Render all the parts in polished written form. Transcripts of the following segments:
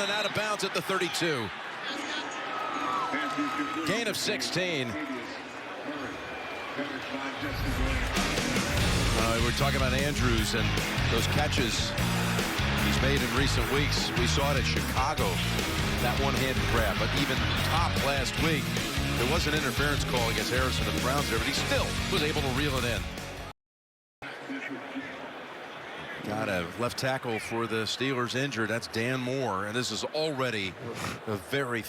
and out of bounds at the 32. Gain of 16. We're talking about Andrews and those catches he's made in recent weeks. We saw it at Chicago, that one-handed grab. But even top last week, there was an interference call against Harrison of the Browns there, but he still was able to reel it in. Got a left tackle for the Steelers injured. That's Dan Moore, and this is already a very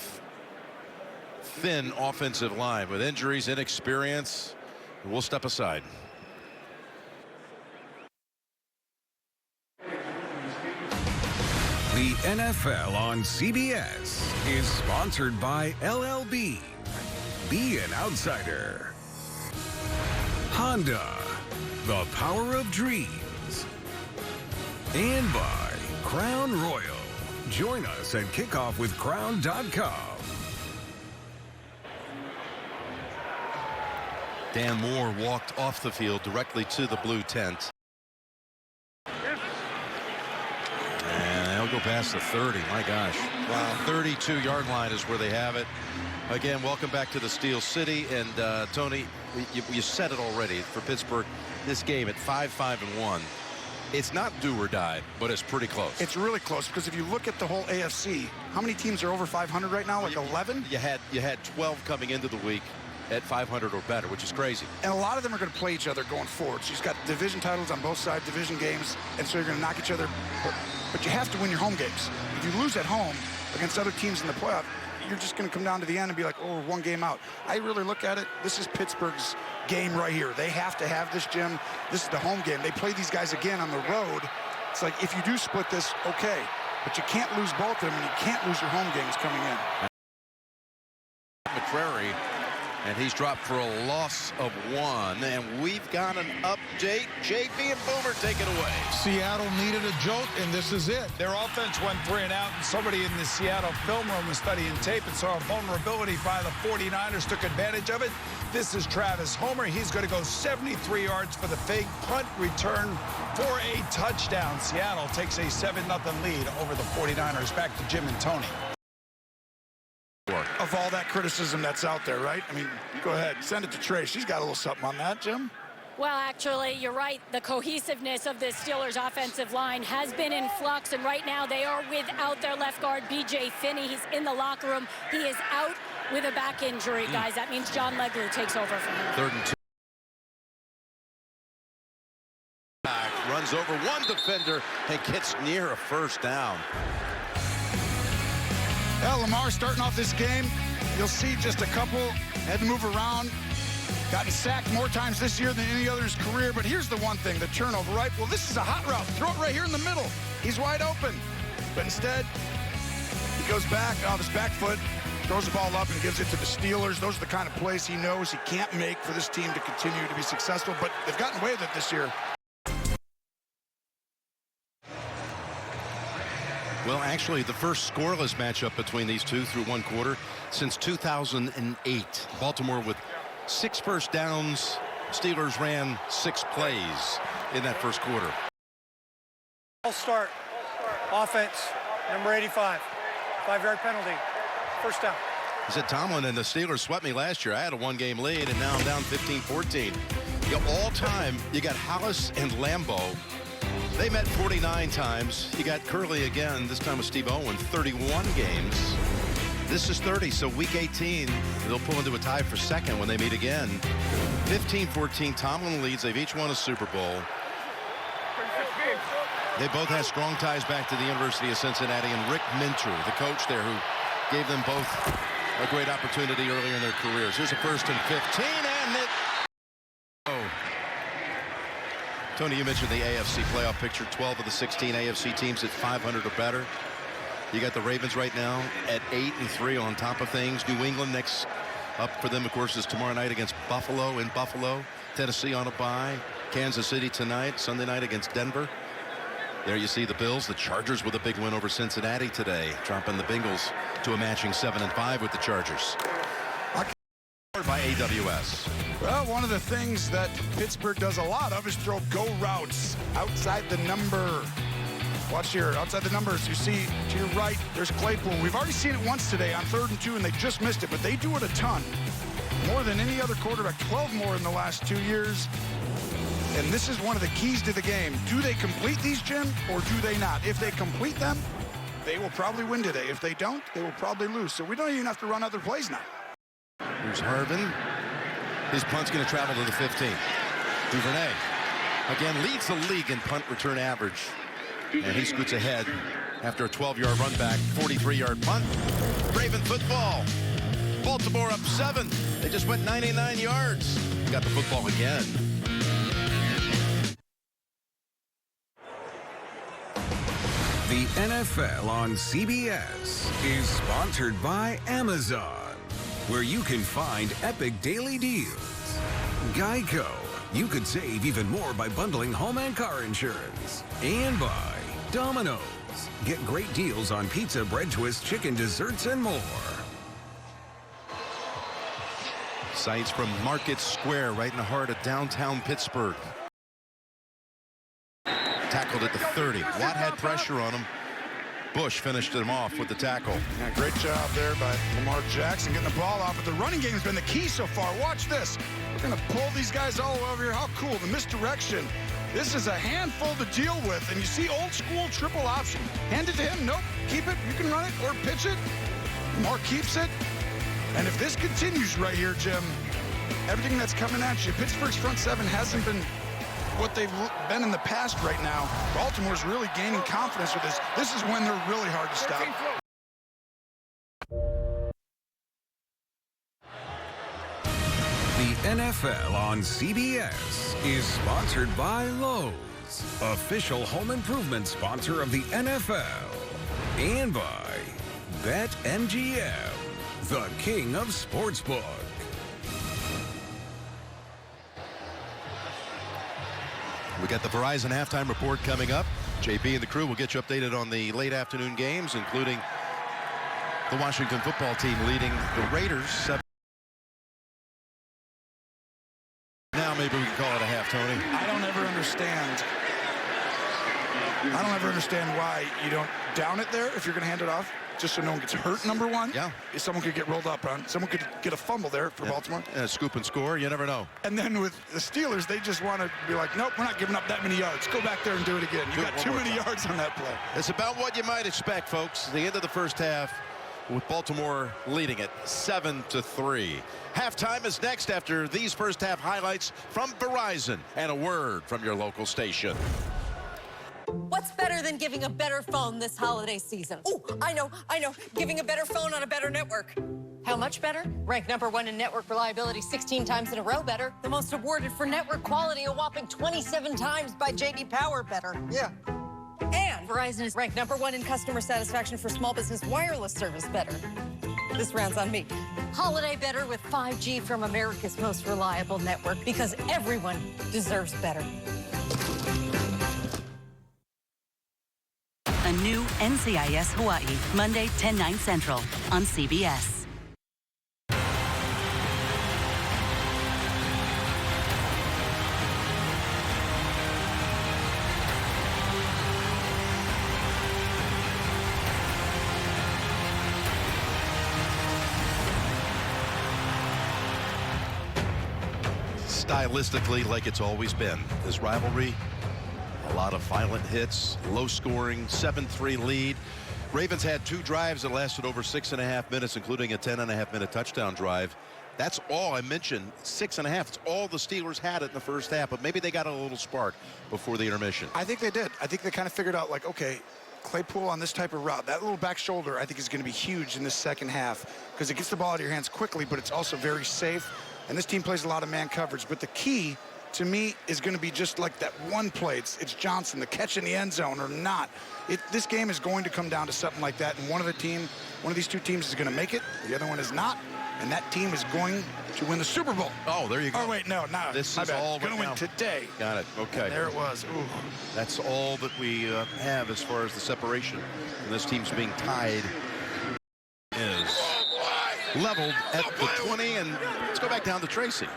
thin offensive line with injuries, inexperience. We'll step aside. The NFL on CBS is sponsored by LLB. Be an outsider. Honda, the power of dreams. And by Crown Royal. Join us at kickoff with crown.com. Dan Moore walked off the field directly to the blue tent. And they'll go past the 30. My gosh. Wow. 32-yard line is where they have it. Again, welcome back to the Steel City. And Tony, you said it already for Pittsburgh. This game at 5-5-1. It's not do or die, but it's pretty close. It's really close because if you look at the whole AFC, how many teams are over 500 right now? Like 11? You had 12 coming into the week at 500 or better, which is crazy. And a lot of them are going to play each other going forward. So you've got division titles on both sides, division games, and so you're going to knock each other. But you have to win your home games. If you lose at home against other teams in the playoff, you're just going to come down to the end and be like, oh, we're one game out. I really look at it. This is Pittsburgh's game right here. They have to have this, Jim. This is the home game. They play these guys again on the road. It's like, if you do split this, okay. But you can't lose both of them, and you can't lose your home games coming in. McCrary, and he's dropped for a loss of 1. And we've got an update. JP and Boomer, take it away. Seattle needed a jolt, and this is it. Their offense went 3 and out, and somebody in the Seattle film room was studying tape and saw a vulnerability by the 49ers, took advantage of it. This is Travis Homer. He's going to go 73 yards for the fake punt return for a touchdown. Seattle takes a 7-0 lead over the 49ers. Back to Jim and Tony. Of all that criticism that's out there, right? I mean, go ahead, send it to Trey. She's got a little something on that, Jim. Well, actually, you're right. The cohesiveness of this Steelers offensive line has been in flux, and right now they are without their left guard, B.J. Finney. He's in the locker room. He is out with a back injury, guys. That means John Legler takes over from him. 3rd and 2. Runs over one defender and gets near a first down. Well, Lamar starting off this game, you'll see just a couple, had to move around, gotten sacked more times this year than any other in his career. But here's the one thing, the turnover, right? Well, this is a hot route. Throw it right here in the middle. He's wide open. But instead, he goes back off his back foot, throws the ball up and gives it to the Steelers. Those are the kind of plays he knows he can't make for this team to continue to be successful. But they've gotten away with it this year. Well, actually, the first scoreless matchup between these two through one quarter since 2008. Baltimore with 6 first downs. Steelers ran 6 plays in that first quarter. I'll start. Offense, number 85. 5-yard penalty. First down. He said, Tomlin and the Steelers swept me last year. I had a 1-game lead, and now I'm down 15-14. All time, you got Hollis and Lambeau. They met 49 times. You got Curley again, this time with Steve Owen, 31 games. This is 30, so week 18, they'll pull into a tie for second when they meet again. 15-14, Tomlin leads. They've each won a Super Bowl. They both have strong ties back to the University of Cincinnati, and Rick Minter, the coach there, who gave them both a great opportunity earlier in their careers. Here's a 1st and 15, and it... Oh. Tony, you mentioned the AFC playoff picture. 12 of the 16 AFC teams at 500 or better. You got the Ravens right now at 8-3 on top of things. New England next up for them, of course, is tomorrow night against Buffalo in Buffalo. Tennessee on a bye. Kansas City tonight, Sunday night against Denver. There you see the Bills. The Chargers with a big win over Cincinnati today, dropping the Bengals to a matching 7-5 with the Chargers. By AWS. Well, one of the things that Pittsburgh does a lot of is throw go routes outside the number. Watch here, outside the numbers, you see to your right, there's Claypool. We've already seen it once today on 3rd and 2, and they just missed it, but they do it a ton. More than any other quarterback, 12 more in the last 2 years. And this is one of the keys to the game. Do they complete these, Jim, or do they not? If they complete them, they will probably win today. If they don't, they will probably lose. So we don't even have to run other plays now. Here's Harvin. His punt's going to travel to the 15. Duvernay again leads the league in punt return average. And he scoots ahead after a 12-yard run back, 43-yard punt. Raven football. Baltimore up 7. They just went 99 yards. Got the football again. The NFL on CBS is sponsored by Amazon, where you can find epic daily deals. Geico, you could save even more by bundling home and car insurance. And by Domino's, get great deals on pizza, bread twists, chicken, desserts, and more. Sights from Market Square, right in the heart of downtown Pittsburgh. Tackled at the 30. Watt had pressure on him. Bush finished him off with the tackle. Yeah, great job there by Lamar Jackson getting the ball off. But the running game has been the key so far. Watch this. We're going to pull these guys all over here. How cool. The misdirection. This is a handful to deal with. And you see old school triple option. Hand it to him. Nope. Keep it. You can run it or pitch it. Lamar keeps it. And if this continues right here, Jim, everything that's coming at you, Pittsburgh's front seven hasn't been what they've been in the past right now. Baltimore's really gaining confidence with this. This is when they're really hard to stop. The NFL on CBS is sponsored by Lowe's, official home improvement sponsor of the NFL, and by BetMGM, the king of sportsbook. We got the Verizon halftime report coming up. JB and the crew will get you updated on the late afternoon games, including the Washington football team leading the Raiders 7. Now maybe we can call it a half, Tony. I don't ever understand why you don't down it there if you're going to hand it off, just so no one gets hurt, number one. Yeah. If someone could get rolled up on. Someone could get a fumble there for Baltimore. And scoop and score, you never know. And then with the Steelers, they just want to be like, nope, we're not giving up that many yards. Go back there and do it again. You got too many yards on that play. It's about what you might expect, folks. The end of the first half with Baltimore leading it 7-3. Halftime is next after these first half highlights from Verizon and a word from your local station. What's better than giving a better phone this holiday season? Oh, I know. Giving a better phone on a better network. How much better? Ranked #1 in network reliability 16 times in a row better. The most awarded for network quality a whopping 27 times by J.D. Power better. Yeah. And Verizon is ranked #1 in customer satisfaction for small business wireless service better. This round's on me. Holiday better with 5G from America's most reliable network, because everyone deserves better. A new NCIS Hawaii, Monday, 10/9 Central on CBS. Stylistically, like it's always been, this rivalry. A lot of violent hits, low scoring, 7-3 lead. Ravens had 2 drives that lasted over 6.5 minutes, including a 10.5-minute touchdown drive. That's all I mentioned, 6.5. It's all the Steelers had it in the first half, but maybe they got a little spark before the intermission. I think they did. I think they kind of figured out, like, okay, Claypool on this type of route, that little back shoulder, I think is going to be huge in this second half because it gets the ball out of your hands quickly, but it's also very safe. And this team plays a lot of man coverage. But the key, to me, is going to be just like that one play. It's Johnson, the catch in the end zone or not. This game is going to come down to something like that. And one of these two teams is going to make it. The other one is not. And that team is going to win the Super Bowl. Oh, there you go. Oh, wait, no. This is all going to win today. Got it. Okay. And there it was. Ooh. That's all that we have as far as the separation. And this team's being tied is leveled at the 20. And let's go back down to Tracy.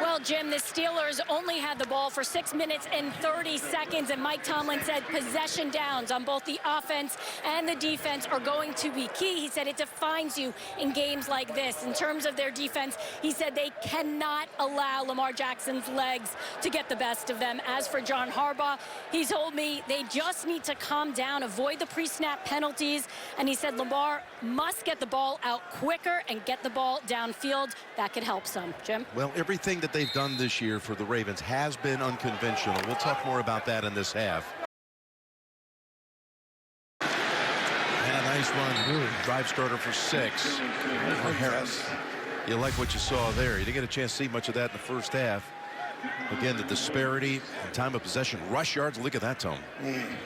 Well, Well, Jim, the Steelers only had the ball for 6 minutes and 30 seconds, and Mike Tomlin said possession downs on both the offense and the defense are going to be key. He said it defines you in games like this. In terms of their defense, he said they cannot allow Lamar Jackson's legs to get the best of them. As for John Harbaugh, he told me they just need to calm down, avoid the pre-snap penalties, and he said Lamar must get the ball out quicker and get the ball downfield. That could help some. Jim? Well, everything that they've done this year for the Ravens has been unconventional. We'll talk more about that in this half. And a nice run. Drive starter for 6 for Harris. You like what you saw there. You didn't get a chance to see much of that in the first half. Again, the disparity in time of possession, rush yards. Look at that, Tom.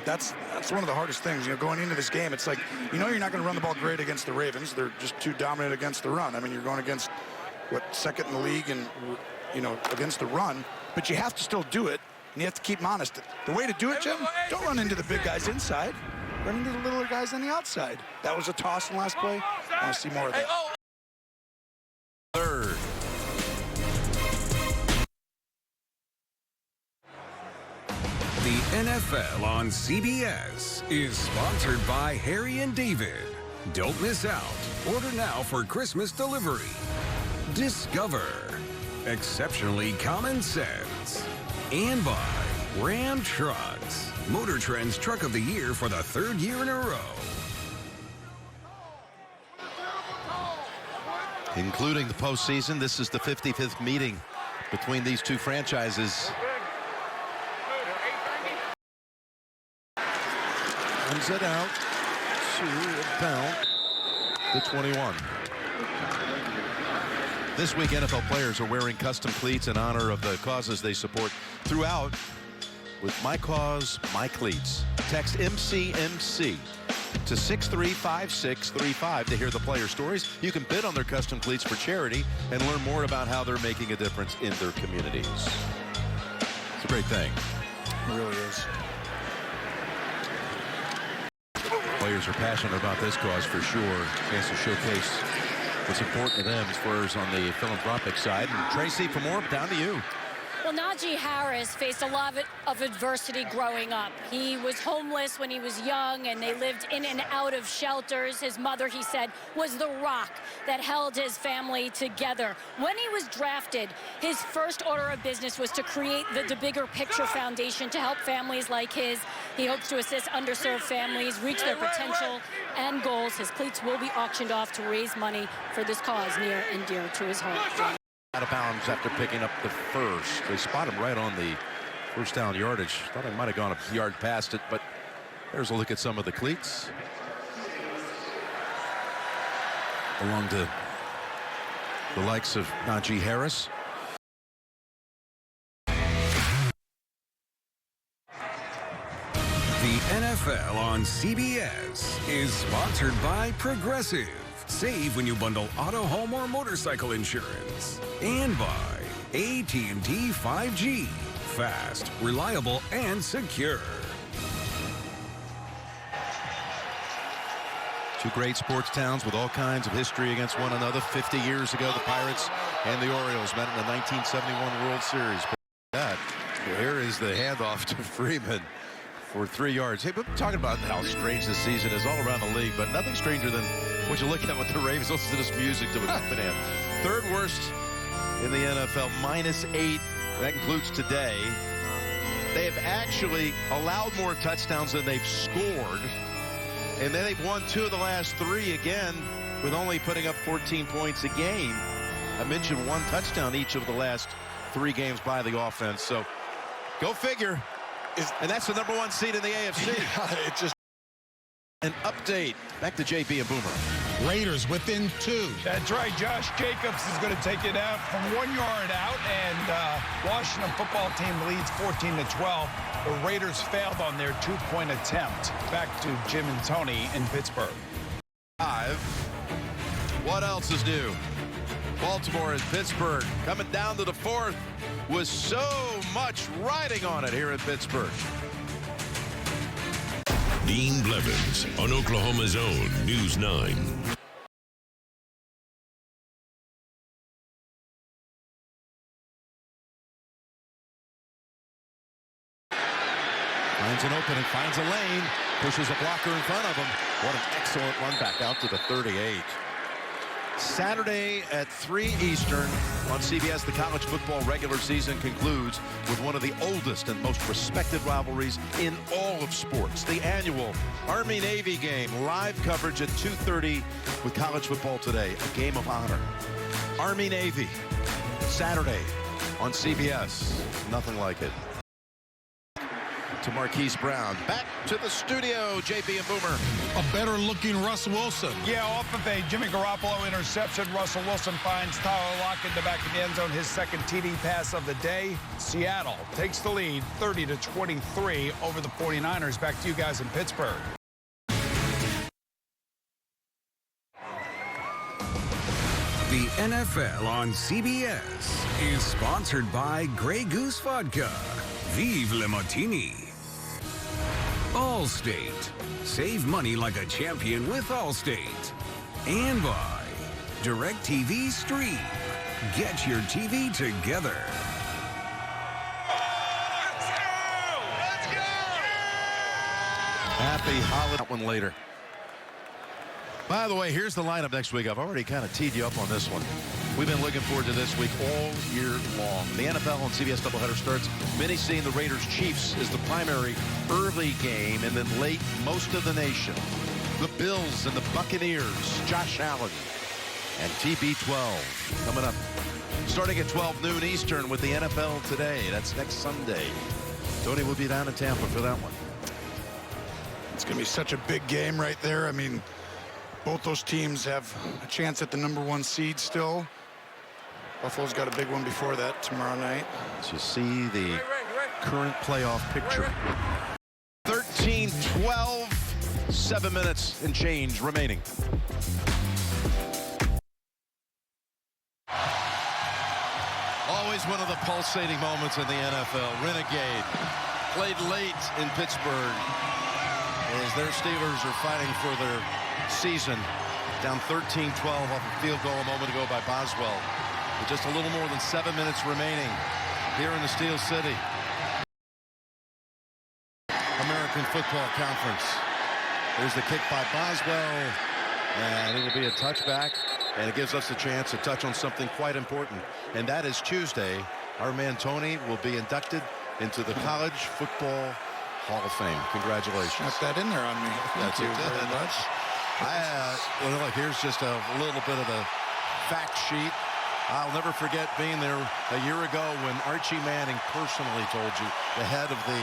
That's one of the hardest things. Going into this game, it's like, you're not going to run the ball great against the Ravens. They're just too dominant against the run. I mean, you're going against, second in the league and, against the run. But you have to still do it, and you have to keep them honest. The way to do it, Jim, don't run into the big guys inside. Run into the littler guys on the outside. That was a toss in the last play. I want to see more of that. Third. The NFL on CBS is sponsored by Harry and David. Don't miss out. Order now for Christmas delivery. Discover exceptionally common sense. And by Ram Trucks, Motor Trend's Truck of the Year for the 3rd year in a row. Including the postseason, this is the 55th meeting between these two franchises. Runs it out to about the 21. This week, NFL players are wearing custom cleats in honor of the causes they support throughout with My Cause, My Cleats. Text MCMC to 635-635 to hear the player stories. You can bid on their custom cleats for charity and learn more about how they're making a difference in their communities. It's a great thing. It really is. Players are passionate about this cause for sure. Chance to showcase what's important to them as far as on the philanthropic side. And Tracy, for more, down to you. Well, Najee Harris faced a lot of adversity growing up. He was homeless when he was young, and they lived in and out of shelters. His mother, he said, was the rock that held his family together. When he was drafted, his first order of business was to create the Bigger Picture Foundation to help families like his. He hopes to assist underserved families reach their potential and goals. His cleats will be auctioned off to raise money for this cause near and dear to his heart. Out of bounds after picking up the first. They spot him right on the first down yardage. Thought he might have gone a yard past it, but there's a look at some of the cleats. Belong to the likes of Najee Harris. The NFL on CBS is sponsored by Progressive. Save when you bundle auto, home, or motorcycle insurance. And by AT&T 5G. Fast, reliable, and secure. Two great sports towns with all kinds of history against one another. 50 years ago, the Pirates and the Orioles met in the 1971 World Series. That, here is the handoff to Freeman for 3 yards. Hey, we're talking about how strange this season is all around the league, but nothing stranger than what you look at with the Ravens. Listen to this music to accompany it. 3rd worst in the NFL, -8. That includes today. They have actually allowed more touchdowns than they've scored. And then they've won 2 of the last 3 again with only putting up 14 points a game. I mentioned 1 touchdown each of the last 3 games by the offense. So go figure. And that's the #1 seed in the AFC. It's just an update. Back to JB and Boomer. Raiders within 2. That's right. Josh Jacobs is going to take it out from 1 yard out, and Washington football team leads 14-12. The Raiders failed on their 2-point attempt. Back to Jim and Tony in Pittsburgh. 5. What else is new? Baltimore and Pittsburgh coming down to the 4th with so much riding on it here in Pittsburgh. Dean Blevins on Oklahoma's own News 9. Finds an opening, finds a lane, pushes a blocker in front of him. What an excellent run back out to the 38. Saturday at 3 Eastern on CBS, the college football regular season concludes with one of the oldest and most respected rivalries in all of sports. The annual Army-Navy game, live coverage at 2:30 with College Football Today, a game of honor. Army-Navy, Saturday on CBS. Nothing like it. To Marquise Brown. Back to the studio, JP and Boomer. A better-looking Russ Wilson. Yeah, off of a Jimmy Garoppolo interception, Russell Wilson finds Tyler Lockett in the back of the end zone, his second TD pass of the day. Seattle takes the lead 30-23 over the 49ers. Back to you guys in Pittsburgh. The NFL on CBS is sponsored by Grey Goose Vodka. Vive le Martini. Allstate. Save money like a champion with Allstate. And by DirecTV Stream. Get your TV together. Happy holiday. That one later. By the way, here's the lineup next week. I've already kind of teed you up on this one. We've been looking forward to this week all year long. The NFL on CBS doubleheader starts. Many seeing the Raiders-Chiefs is the primary early game, and then late, most of the nation. The Bills and the Buccaneers, Josh Allen and TB12 coming up. Starting at 12 noon Eastern with the NFL Today. That's next Sunday. Tony will be down in Tampa for that one. It's going to be such a big game right there. I mean, both those teams have a chance at the #1 seed still. Buffalo's got a big one before that tomorrow night. So you see the current playoff picture. 13-12, 7 minutes and change remaining. Always one of the pulsating moments in the NFL. Renegade played late in Pittsburgh as their Steelers are fighting for their season. Down 13-12 off a field goal a moment ago by Boswell. With just a little more than 7 minutes remaining here in the Steel City. American Football Conference. There's the kick by Boswell. And it will be a touchback. And it gives us a chance to touch on something quite important. And that is Tuesday. Our man Tony will be inducted into the College Football Hall of Fame. Congratulations. Snuck that in there on me. Thank you very much. Well, look, here's just a little bit of the fact sheet. I'll never forget being there a year ago when Archie Manning personally told you, the head of the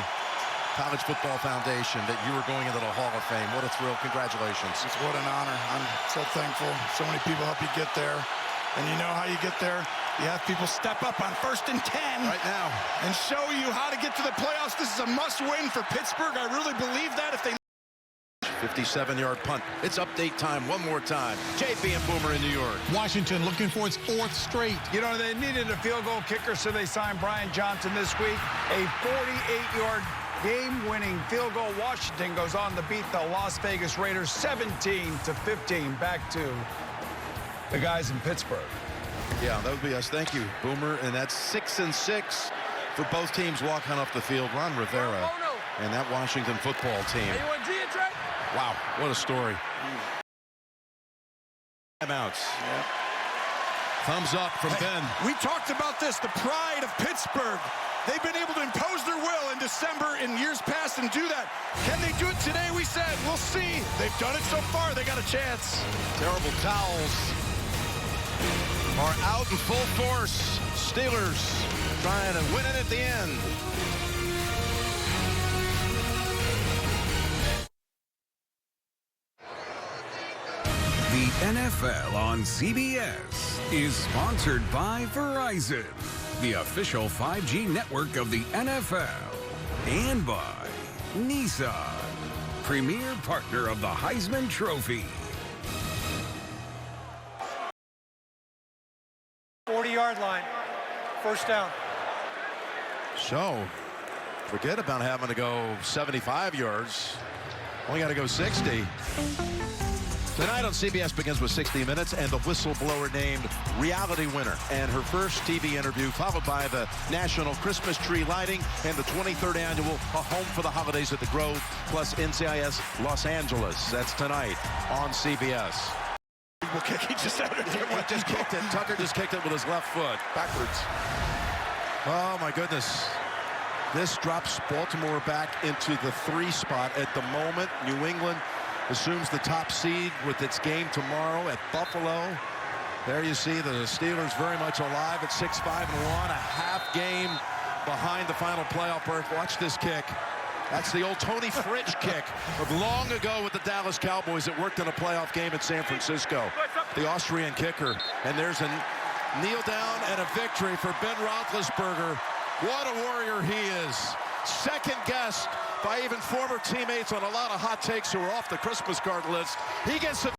College Football Foundation, that you were going into the Hall of Fame. What a thrill. Congratulations. What an honor. I'm so thankful. So many people help you get there. And you know how you get there? You have people step up on 1st and 10 right now and show you how to get to the playoffs. This is a must-win for Pittsburgh. I really believe that. If they 57-yard punt. It's update time one more time. JP and Boomer in New York. Washington looking for its 4th straight. You know, they needed a field goal kicker, so they signed Brian Johnson this week. A 48-yard game-winning field goal. Washington goes on to beat the Las Vegas Raiders 17-15. Back to the guys in Pittsburgh. Yeah, that would be us. Thank you, Boomer. And that's 6-6 for both teams walking off the field. Ron Rivera and that Washington football team. Wow, what a story. Timeouts. Yep. Thumbs up from Ben. We talked about this, the pride of Pittsburgh. They've been able to impose their will in December in years past and do that. Can they do it today? We said, we'll see. They've done it so far. They got a chance. Terrible towels are out in full force. Steelers trying to win it at the end. The NFL on CBS is sponsored by Verizon, the official 5G network of the NFL, and by Nissan, premier partner of the Heisman Trophy. 40-yard line, 1st down. So, forget about having to go 75 yards. Only got to go 60 to Tonight on CBS begins with 60 Minutes and the whistleblower named Reality Winner and her first TV interview, followed by the National Christmas Tree Lighting and the 23rd Annual A Home for the Holidays at the Grove, plus NCIS Los Angeles. That's tonight on CBS. Kick. He just kicked it. Tucker just kicked it with his left foot. Backwards. Oh, my goodness. This drops Baltimore back into the 3 spot at the moment. New England assumes the top seed with its game tomorrow at Buffalo. There you see the Steelers very much alive at 6-5-1, a half game behind the final playoff berth. Watch this kick. That's the old Tony Fritsch kick of long ago with the Dallas Cowboys that worked in a playoff game at San Francisco. The Austrian kicker. And there's a kneel down and a victory for Ben Roethlisberger. What a warrior he is. Second guessed by even former teammates on a lot of hot takes who are off the Christmas card list. He gets